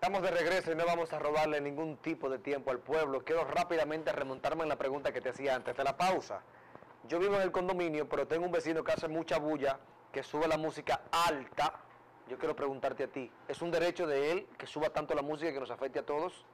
Estamos de regreso y no vamos a robarle ningún tipo de tiempo al pueblo. Quiero rápidamente remontarme en la pregunta que te hacía antes de la pausa. Yo vivo en el condominio, pero tengo un vecino que hace mucha bulla, que sube la música alta. Yo quiero preguntarte a ti, ¿es un derecho de él que suba tanto la música que nos afecte a todos?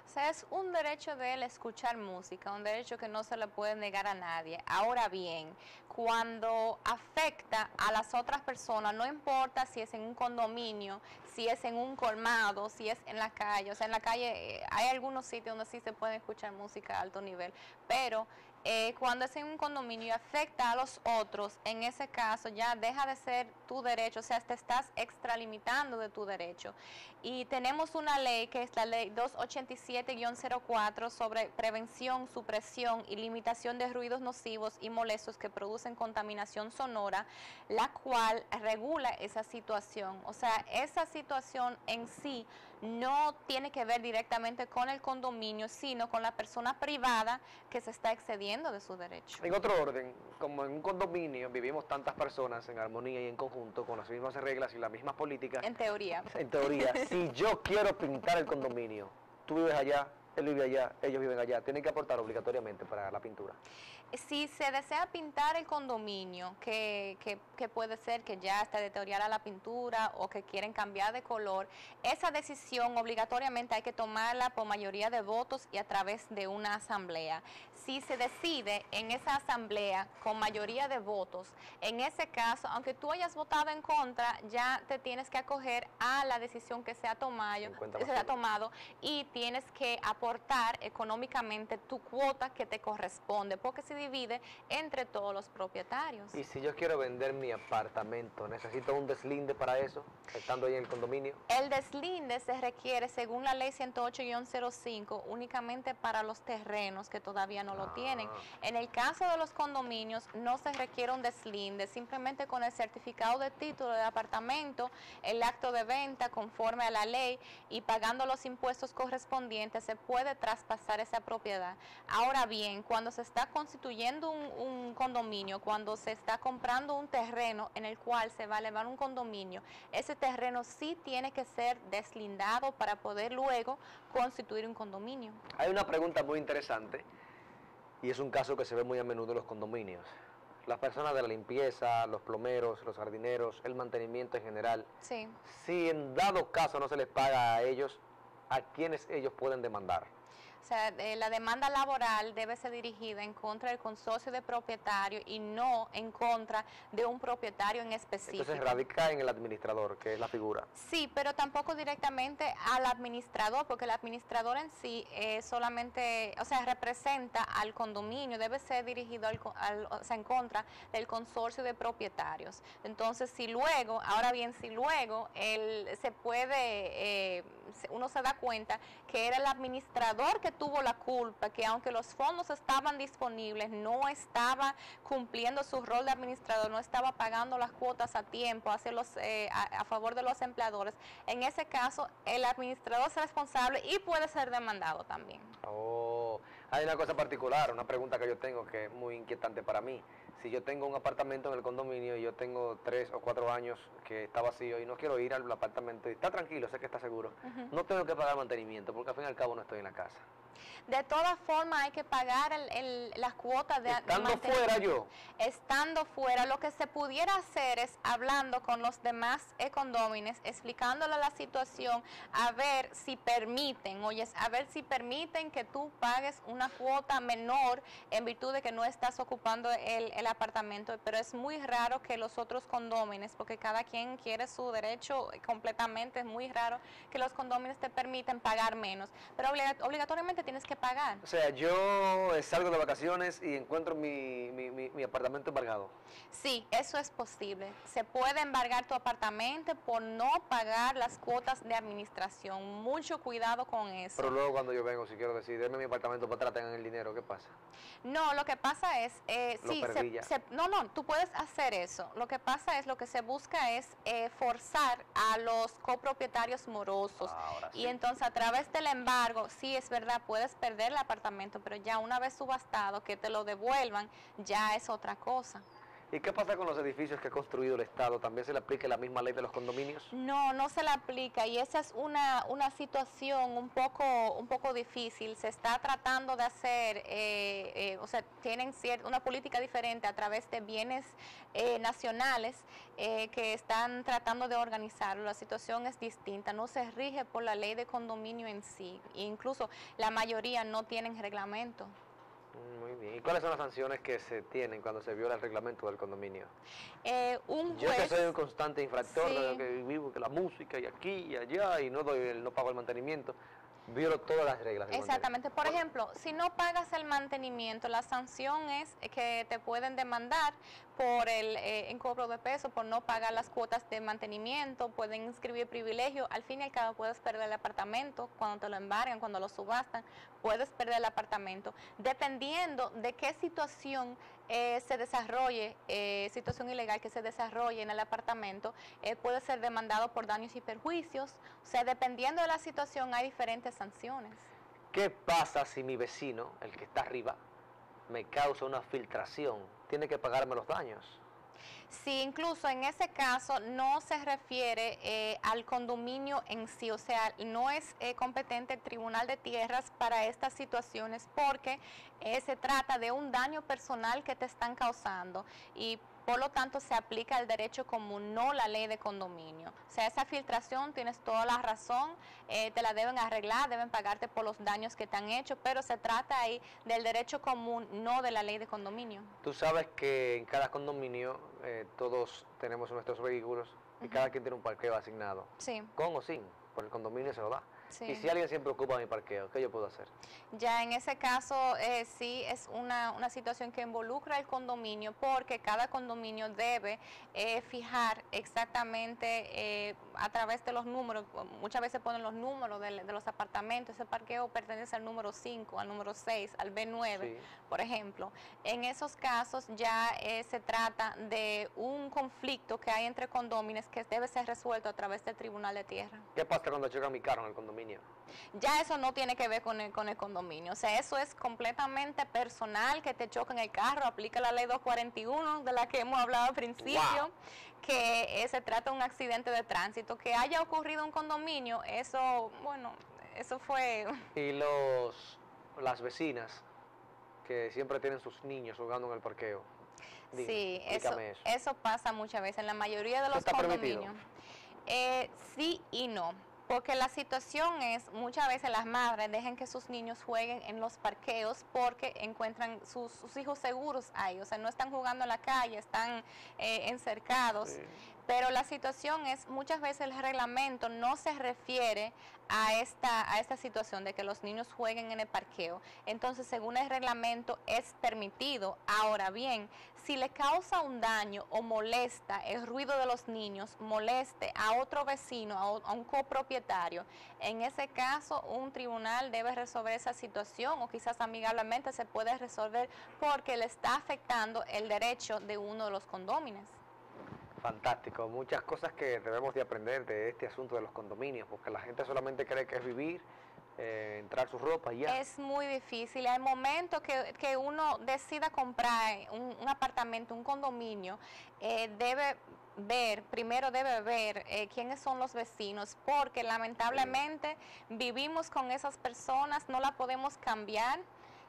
O sea, es un derecho de él escuchar música, un derecho que no se le puede negar a nadie. Ahora bien, cuando afecta a las otras personas, no importa si es en un condominio, si es en un colmado, si es en la calle. O sea, en la calle hay algunos sitios donde sí se puede escuchar música a alto nivel, pero cuando es en un condominio y afecta a los otros, en ese caso ya deja de ser tu derecho, o sea, te estás extralimitando de tu derecho. Y tenemos una ley que es la ley 287-04 sobre prevención, supresión y limitación de ruidos nocivos y molestos que producen contaminación sonora, la cual regula esa situación. O sea, esa situación en sí no tiene que ver directamente con el condominio, sino con la persona privada que se está excediendo de su derecho. En otro orden, como en un condominio vivimos tantas personas en armonía y en conjunto con las mismas reglas y las mismas políticas. En teoría. En teoría, si yo quiero pintar el condominio, tú vives allá, él vive allá, ellos viven allá, tienen que aportar obligatoriamente para la pintura. Si se desea pintar el condominio, que puede ser que ya está deteriorada la pintura o que quieren cambiar de color, esa decisión obligatoriamente hay que tomarla por mayoría de votos y a través de una asamblea. Si se decide en esa asamblea con mayoría de votos, en ese caso, aunque tú hayas votado en contra, ya te tienes que acoger a la decisión que se ha tomado y tienes que aportar económicamente tu cuota que te corresponde, porque se divide entre todos los propietarios. Y si yo quiero vender mi apartamento, ¿necesito un deslinde para eso, estando ahí en el condominio? El deslinde se requiere, según la ley 108-05, únicamente para los terrenos que todavía no lo tienen. En el caso de los condominios, no se requiere un deslinde, simplemente con el certificado de título del apartamento, el acto de venta conforme a la ley y pagando los impuestos correspondientes, se puede traspasar esa propiedad. Ahora bien, cuando se está constituyendo un condominio, cuando se está comprando un terreno en el cual se va a elevar un condominio, ese terreno sí tiene que ser deslindado para poder luego constituir un condominio. Hay una pregunta muy interesante y es un caso que se ve muy a menudo en los condominios. Las personas de la limpieza, los plomeros, los jardineros, el mantenimiento en general. Sí. Si en dado caso no se les paga a ellos, ¿a quiénes ellos pueden demandar? O sea, la demanda laboral debe ser dirigida en contra del consorcio de propietarios y no en contra de un propietario en específico. Entonces radica en el administrador, que es la figura. Sí, pero tampoco directamente al administrador, porque el administrador en sí solamente, o sea, representa al condominio, debe ser dirigido o sea, en contra del consorcio de propietarios. Entonces, si luego se puede, uno se da cuenta que era el administrador que tuvo la culpa, que aunque los fondos estaban disponibles, no estaba cumpliendo su rol de administrador, no estaba pagando las cuotas a tiempo a favor de los empleadores. En ese caso, el administrador es responsable y puede ser demandado también. Oh, hay una cosa particular, una pregunta que yo tengo que es muy inquietante para mí. Si yo tengo un apartamento en el condominio y yo tengo 3 o 4 años que está vacío y no quiero ir al apartamento y está tranquilo, sé que está seguro, no tengo que pagar mantenimiento porque al fin y al cabo no estoy en la casa. De todas formas hay que pagar las cuotas de estando fuera yo. Estando fuera, lo que se pudiera hacer es hablando con los demás condóminos, explicándole la situación, a ver si permiten, que tú pagues una cuota menor en virtud de que no estás ocupando el apartamento, pero es muy raro que los otros condóminos, porque cada quien quiere su derecho completamente, es muy raro que los condóminos te permiten pagar menos, pero obligatoriamente tienes que pagar. O sea, yo salgo de vacaciones y encuentro mi apartamento embargado. Sí, eso es posible. Se puede embargar tu apartamento por no pagar las cuotas de administración. Mucho cuidado con eso. Pero luego cuando yo vengo, si quiero decir, denme mi apartamento para atrás, tengan el dinero, ¿qué pasa? No, lo que pasa es, tú puedes hacer eso. Lo que pasa es, lo que se busca es forzar a los copropietarios morosos. Sí. Y entonces a través del embargo, sí es verdad, puedes perder el apartamento, pero ya una vez subastado, que te lo devuelvan, ya es otra cosa. ¿Y qué pasa con los edificios que ha construido el Estado? ¿También se le aplica la misma ley de los condominios? No, no se le aplica y esa es una situación un poco difícil. Se está tratando de hacer, o sea, tienen una política diferente a través de bienes nacionales que están tratando de organizarlo. La situación es distinta, no se rige por la ley de condominio en sí, e incluso la mayoría no tienen reglamento. Muy bien. ¿Y cuáles son las sanciones que se tienen cuando se viola el reglamento del condominio? Un Yo que juez, soy un constante infractor, sí. de lo que vivo, que la música y aquí y allá, y no pago el mantenimiento, violo todas las reglas del Exactamente. Por mantenimiento. ejemplo, si no pagas el mantenimiento, la sanción es que te pueden demandar por el cobro de peso, por no pagar las cuotas de mantenimiento, pueden inscribir privilegio. Al fin y al cabo puedes perder el apartamento cuando te lo embargan, cuando lo subastan, puedes perder el apartamento. Dependiendo de qué situación se desarrolle, situación ilegal que se desarrolle en el apartamento, puede ser demandado por daños y perjuicios. O sea, dependiendo de la situación hay diferentes sanciones. ¿Qué pasa si mi vecino, el que está arriba, me causa una filtración? ¿Tiene que pagarme los daños? Sí, incluso en ese caso no se refiere al condominio en sí, o sea, no es competente el Tribunal de Tierras para estas situaciones porque se trata de un daño personal que te están causando y por lo tanto se aplica el derecho común, no la ley de condominio. O sea, esa filtración tienes toda la razón, te la deben arreglar, deben pagarte por los daños que te han hecho, pero se trata ahí del derecho común, no de la ley de condominio. Tú sabes que en cada condominio todos tenemos nuestros vehículos y cada quien tiene un parqueo asignado, Sí, con o sin, por el condominio se lo da. sí. Y si alguien siempre ocupa mi parqueo, ¿qué yo puedo hacer? Ya en ese caso sí es una situación que involucra el condominio porque cada condominio debe fijar exactamente a través de los números, muchas veces ponen los números de los apartamentos, ese parqueo pertenece al número 5, al número 6, al B9, Sí. por ejemplo. En esos casos ya se trata de un conflicto que hay entre condóminos que debe ser resuelto a través del Tribunal de Tierra. ¿Qué pasa cuando choca mi carro en el condominio? Ya eso no tiene que ver con el condominio, o sea, eso es completamente personal, que te choca en el carro, aplica la ley 241 de la que hemos hablado al principio, Wow. que se trata de un accidente de tránsito, que haya ocurrido un condominio, eso, bueno, eso fue... Y las vecinas que siempre tienen sus niños jugando en el parqueo. Dime, Sí, explícame eso. eso pasa muchas veces en la mayoría de ¿Eso los está permitido? condominios. Sí y no. Porque la situación es, muchas veces las madres dejan que sus niños jueguen en los parqueos porque encuentran sus hijos seguros ahí, o sea, no están jugando en la calle, están encercados. Sí. Pero la situación es, muchas veces el reglamento no se refiere a esta situación de que los niños jueguen en el parqueo. Entonces, según el reglamento, es permitido. Ahora bien, si le causa un daño o molesta el ruido de los niños, moleste a otro vecino, a un copropietario, en ese caso un tribunal debe resolver esa situación o quizás amigablemente se puede resolver porque le está afectando el derecho de uno de los condóminos. Fantástico, muchas cosas que debemos de aprender de este asunto de los condominios, porque la gente solamente cree que es vivir, entrar su ropa y ya. Es muy difícil. Al momento que uno decida comprar un apartamento, un condominio, primero debe ver quiénes son los vecinos, porque lamentablemente vivimos con esas personas, no la podemos cambiar.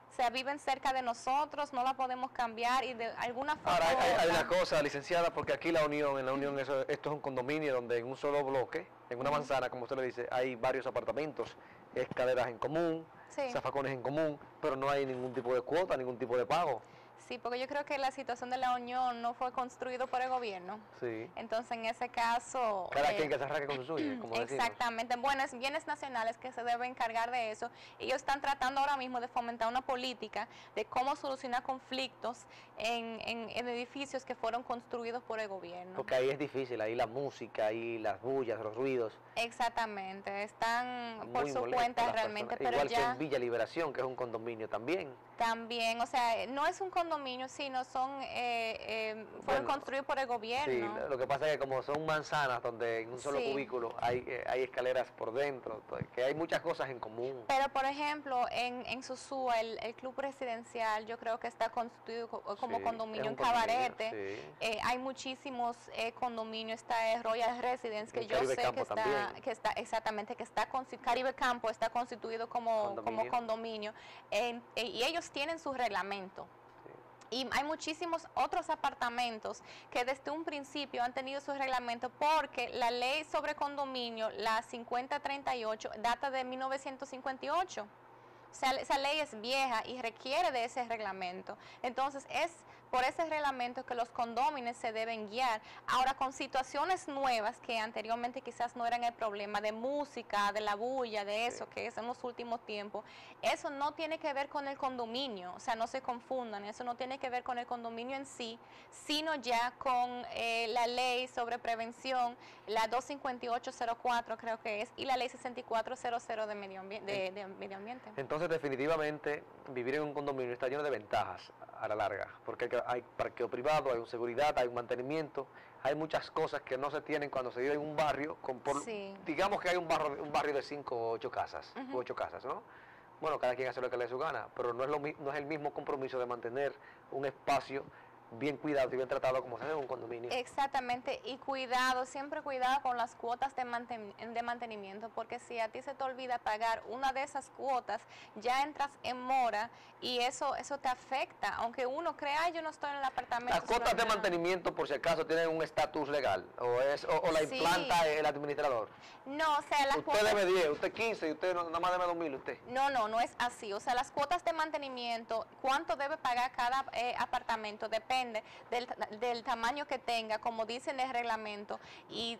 O sea, viven cerca de nosotros, no la podemos cambiar y de alguna forma. Ahora, hay u una otra, cosa, licenciada, porque aquí en la Unión esto es un condominio donde en un solo bloque, en una manzana, como usted le dice, hay varios apartamentos, escaleras en común, Sí. zafacones en común, pero no hay ningún tipo de cuota, ningún tipo de pago. Sí, porque yo creo que la situación de la Unión no fue construido por el gobierno. Sí. Entonces, en ese caso... Cada quien que se arranque con su suya, como decimos. Exactamente. Bueno, es bienes nacionales que se deben encargar de eso. Ellos están tratando ahora mismo de fomentar una política de cómo solucionar conflictos en edificios que fueron construidos por el gobierno. Porque ahí es difícil, ahí la música, ahí las bullas, los ruidos. Exactamente. Están por Muy su molesto a cuenta las realmente, personas. pero Igual que ya... en Villa Liberación, que es un condominio también. También, o sea, no es un condominio, sino fueron construidos por el gobierno. Sí, lo que pasa es que como son manzanas donde en un solo Sí. cubículo hay escaleras por dentro, que hay muchas cosas en común. Pero, por ejemplo, en Sosúa, el club residencial, yo creo que está constituido como Sí, condominio es en un condominio, Cabarete. sí. Hay muchísimos condominios, está Royal Residence, que El yo Caribe sé Campo también. exactamente, que está Caribe Campo está constituido como condominio, y ellos tienen su reglamento. Sí. Y hay muchísimos otros apartamentos que desde un principio han tenido su reglamento porque la ley sobre condominio, la 5038, data de 1958. O sea, esa ley es vieja y requiere de ese reglamento. Entonces, es por ese reglamento que los condóminos se deben guiar. Ahora, con situaciones nuevas que anteriormente quizás no eran el problema, de música, de la bulla, de eso, que es en los últimos tiempos, eso no tiene que ver con el condominio, o sea, no se confundan, eso no tiene que ver con el condominio en sí, sino ya con la ley sobre prevención, la 25804 creo que es, y la ley 6400 de medio ambiente. Entonces, definitivamente, vivir en un condominio está lleno de ventajas a la larga, porque hay parqueo privado, hay seguridad, hay un mantenimiento, hay muchas cosas que no se tienen cuando se vive en un barrio, Sí. digamos que hay un barrio de 5 o 8 casas, u 8 casas, ¿no? Bueno, cada quien hace lo que le dé su gana, pero no es el mismo compromiso de mantener un espacio bien cuidado y bien tratado como se hace en un condominio. Exactamente, y siempre cuidado con las cuotas de mantenimiento, porque si a ti se te olvida pagar una de esas cuotas, ya entras en mora y eso te afecta, aunque uno crea, yo no estoy en el apartamento. Las cuotas de mantenimiento, por si acaso, tienen un estatus legal, o la implanta el administrador. No, o sea, las usted debe 10, usted 15 y usted nada más debe 2.000 usted. No es así. O sea, las cuotas de mantenimiento, cuánto debe pagar cada apartamento, depende del tamaño que tenga, como dice en el reglamento, y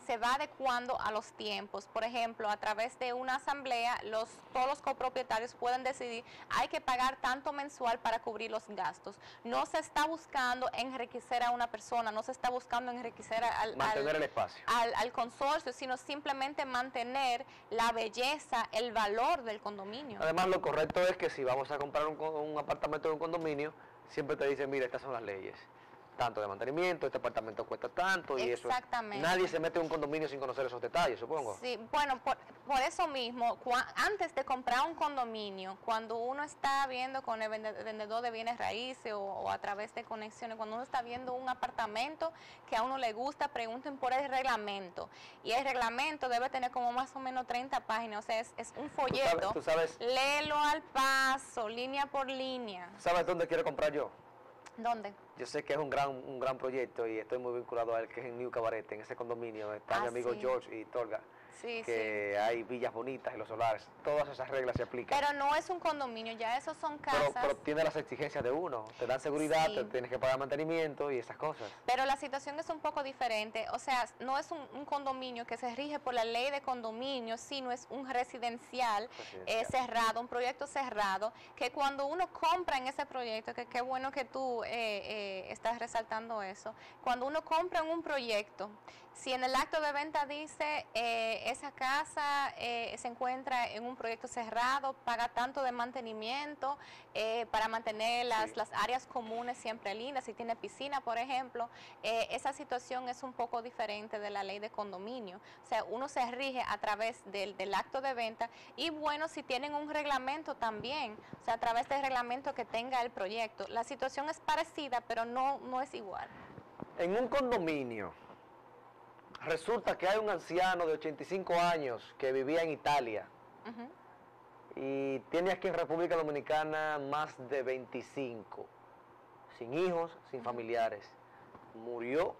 se va adecuando a los tiempos. Por ejemplo, a través de una asamblea, todos los copropietarios pueden decidir, hay que pagar tanto mensual para cubrir los gastos. No se está buscando enriquecer a una persona, no se está buscando enriquecer mantener el espacio. al consorcio, sino simplemente mantener la belleza, el valor del condominio. Además, lo correcto es que si vamos a comprar un apartamento en un condominio, siempre te dicen, mira, estas son las leyes. Tanto de mantenimiento, este apartamento cuesta tanto y eso. Exactamente. Nadie se mete en un condominio sin conocer esos detalles, supongo. Sí, bueno, por eso mismo, antes de comprar un condominio, cuando uno está viendo con el vendedor de bienes raíces o a través de conexiones, cuando uno está viendo un apartamento que a uno le gusta, pregunten por el reglamento. Y el reglamento debe tener como más o menos 30 páginas, o sea, es un folleto. ¿Tú sabes? Léelo al paso, línea por línea. ¿Sabes dónde quiero comprar yo? ¿Dónde? Yo sé que es un gran proyecto y estoy muy vinculado a él, que es en New Cabarete, en ese condominio. Está mi amigo sí. George y Tolga. Sí, que hay villas bonitas y los solares, todas esas reglas se aplican. Pero no es un condominio, ya esos son casas. Pero tiene las exigencias de uno, te dan seguridad, Sí. te tienes que pagar mantenimiento y esas cosas. Pero la situación es un poco diferente, o sea, no es un condominio que se rige por la ley de condominio, sino es un residencial. Cerrado, un proyecto cerrado, que cuando uno compra en ese proyecto, que qué bueno que tú estás resaltando eso, cuando uno compra en un proyecto, si en el acto de venta dice esa casa se encuentra en un proyecto cerrado, paga tanto de mantenimiento para mantener las áreas comunes siempre lindas, si tiene piscina, por ejemplo, esa situación es un poco diferente de la ley de condominio. O sea, uno se rige a través del acto de venta y bueno, si tienen un reglamento también, o sea, a través del reglamento que tenga el proyecto. La situación es parecida, pero no es igual. En un condominio, resulta que hay un anciano de 85 años que vivía en Italia y tiene aquí en República Dominicana más de 25, sin hijos, sin familiares. Murió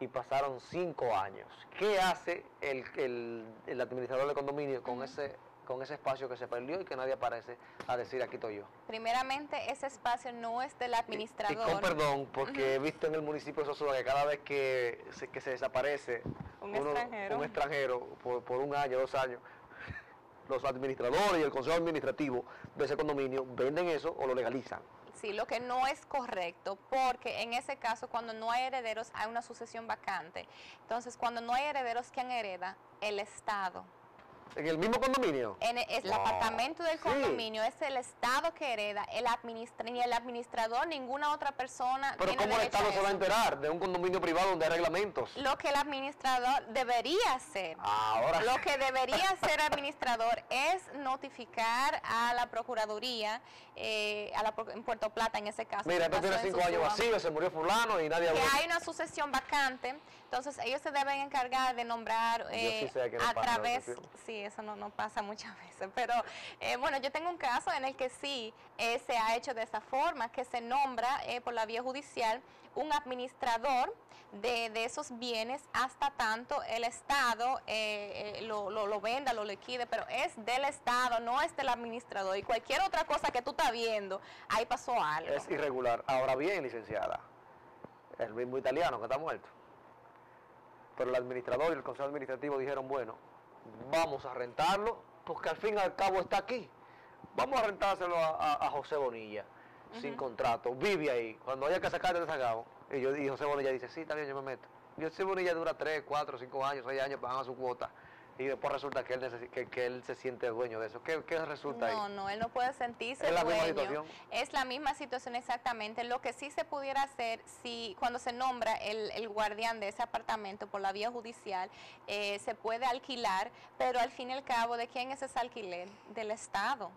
y pasaron 5 años. ¿Qué hace el administrador del condominio con ese espacio que se perdió y que nadie aparece a decir aquí estoy yo? Primeramente, ese espacio no es del administrador. Y con perdón, porque he visto en el municipio de Sosúa que cada vez que se desaparece un extranjero por 1 año, 2 años, los administradores y el consejo administrativo de ese condominio venden eso o lo legalizan. Sí, lo que no es correcto, porque en ese caso, cuando no hay herederos, hay una sucesión vacante. Entonces, cuando no hay herederos, ¿quién hereda? El Estado. ¿En el mismo condominio? El Wow. apartamento del Sí. condominio es el Estado que hereda, ni el administrador, ninguna otra persona Pero tiene ¿cómo el derecho Estado a se va a eso. enterar de un condominio privado donde hay reglamentos? Lo que el administrador debería hacer. Ahora Lo que debería hacer el administrador es notificar a la Procuraduría, en Puerto Plata en ese caso. Mira, que esto tiene pasó en 5 años Sosúa, vacío, se murió fulano y nadie que habló. hay una sucesión vacante, entonces ellos se deben encargar de nombrar sí sé que no a pasa la través, sucesión. sí, eso no pasa muchas veces, pero bueno, yo tengo un caso en el que sí se ha hecho de esa forma, que se nombra por la vía judicial un administrador de esos bienes hasta tanto el Estado lo venda, lo liquide, pero es del Estado, no es del administrador. Y cualquier otra cosa que tú estás viendo, ahí pasó algo. Es irregular. Ahora bien, licenciada, el mismo italiano que está muerto. Pero el administrador y el consejo administrativo dijeron, bueno, vamos a rentarlo, porque al fin y al cabo está aquí. Vamos a rentárselo a José Bonilla, sin contrato. Vive ahí. Cuando haya que sacar el sacado, y José Bonilla dice, sí, está bien, yo me meto. Y José Bonilla dura 3, 4, 5 años, 6 años, pagan su cuota. Y después resulta que él se siente dueño de eso. ¿Qué resulta ahí? No, él no puede sentirse Es la misma dueño. situación. Es la misma situación exactamente. Lo que sí se pudiera hacer, si cuando se nombra el guardián de ese apartamento por la vía judicial, se puede alquilar, pero al fin y al cabo, ¿de quién es ese alquiler? Del Estado.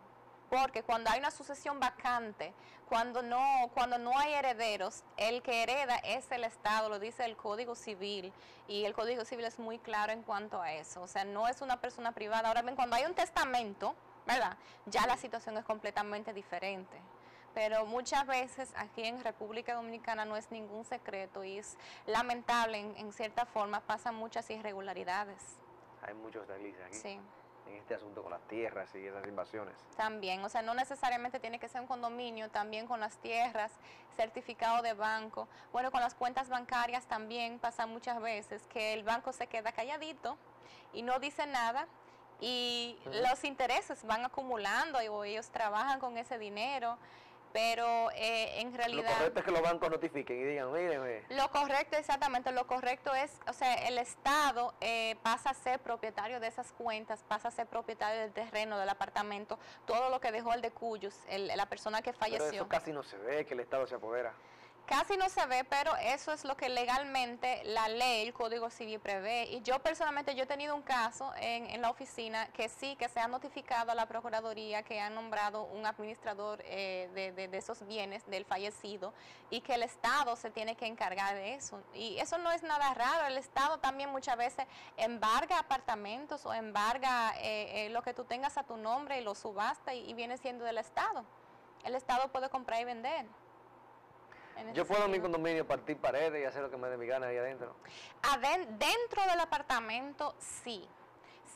Porque cuando hay una sucesión vacante, cuando no hay herederos, el que hereda es el Estado, lo dice el Código Civil, y el Código Civil es muy claro en cuanto a eso, o sea, no es una persona privada. Ahora bien, cuando hay un testamento, ¿verdad? Ya la situación es completamente diferente. Pero muchas veces aquí en República Dominicana no es ningún secreto y es lamentable, en cierta forma, pasan muchas irregularidades. Hay muchos deslices aquí. Sí. En este asunto con las tierras y esas invasiones. También, o sea, no necesariamente tiene que ser un condominio, también con las tierras, certificado de banco. Bueno, con las cuentas bancarias también pasa muchas veces que el banco se queda calladito y no dice nada y los intereses van acumulando o ellos trabajan con ese dinero, pero en realidad... Lo correcto es que los bancos notifiquen y digan, miren, Lo correcto, exactamente, lo correcto es, o sea, el Estado pasa a ser propietario de esas cuentas, pasa a ser propietario del terreno, del apartamento, todo lo que dejó el de Cuyos, la persona que falleció. pero eso casi no se ve, que el Estado se apodera. Casi no se ve, pero eso es lo que legalmente la ley, el Código Civil prevé. Y yo personalmente, yo he tenido un caso en la oficina que sí, que se ha notificado a la Procuraduría que han nombrado un administrador de esos bienes del fallecido y que el Estado se tiene que encargar de eso. Y eso no es nada raro, el Estado también muchas veces embarga apartamentos o embarga lo que tú tengas a tu nombre y lo subasta y viene siendo del Estado. El Estado puede comprar y vender. Yo puedo en mi condominio partir paredes y hacer lo que me dé mi gana ahí adentro. Dentro del apartamento, sí.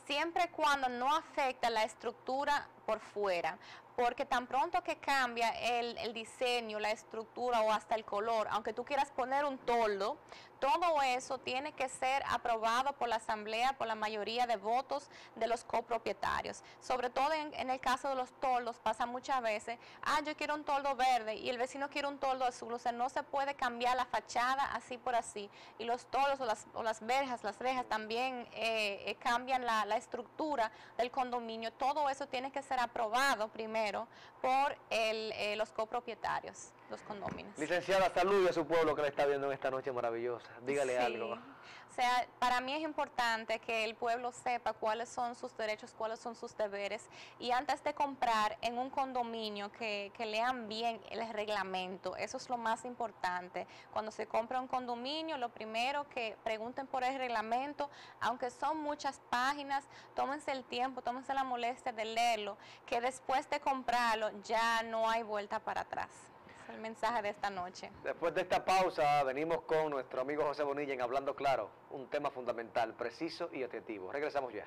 Siempre y cuando no afecta la estructura por fuera. Porque tan pronto que cambia el diseño, la estructura o hasta el color, aunque tú quieras poner un toldo, todo eso tiene que ser aprobado por la asamblea, por la mayoría de votos de los copropietarios. Sobre todo en el caso de los toldos pasa muchas veces, yo quiero un toldo verde y el vecino quiere un toldo azul, o sea, no se puede cambiar la fachada así por así. Y los toldos o las rejas también cambian la estructura del condominio. Todo eso tiene que ser aprobado primero por los copropietarios, los condóminos. Licenciada, salude a su pueblo que le está viendo en esta noche maravillosa. Dígale Sí. algo. O sea, para mí es importante que el pueblo sepa cuáles son sus derechos, cuáles son sus deberes y antes de comprar en un condominio que lean bien el reglamento. Eso es lo más importante. Cuando se compra un condominio, lo primero que pregunten por el reglamento, aunque son muchas páginas, tómense el tiempo, tómense la molestia de leerlo, que después de comprarlo ya no hay vuelta para atrás. Es el mensaje de esta noche. Después de esta pausa, venimos con nuestro amigo José Bonilla en Hablando Claro, un tema fundamental, preciso y objetivo. Regresamos ya.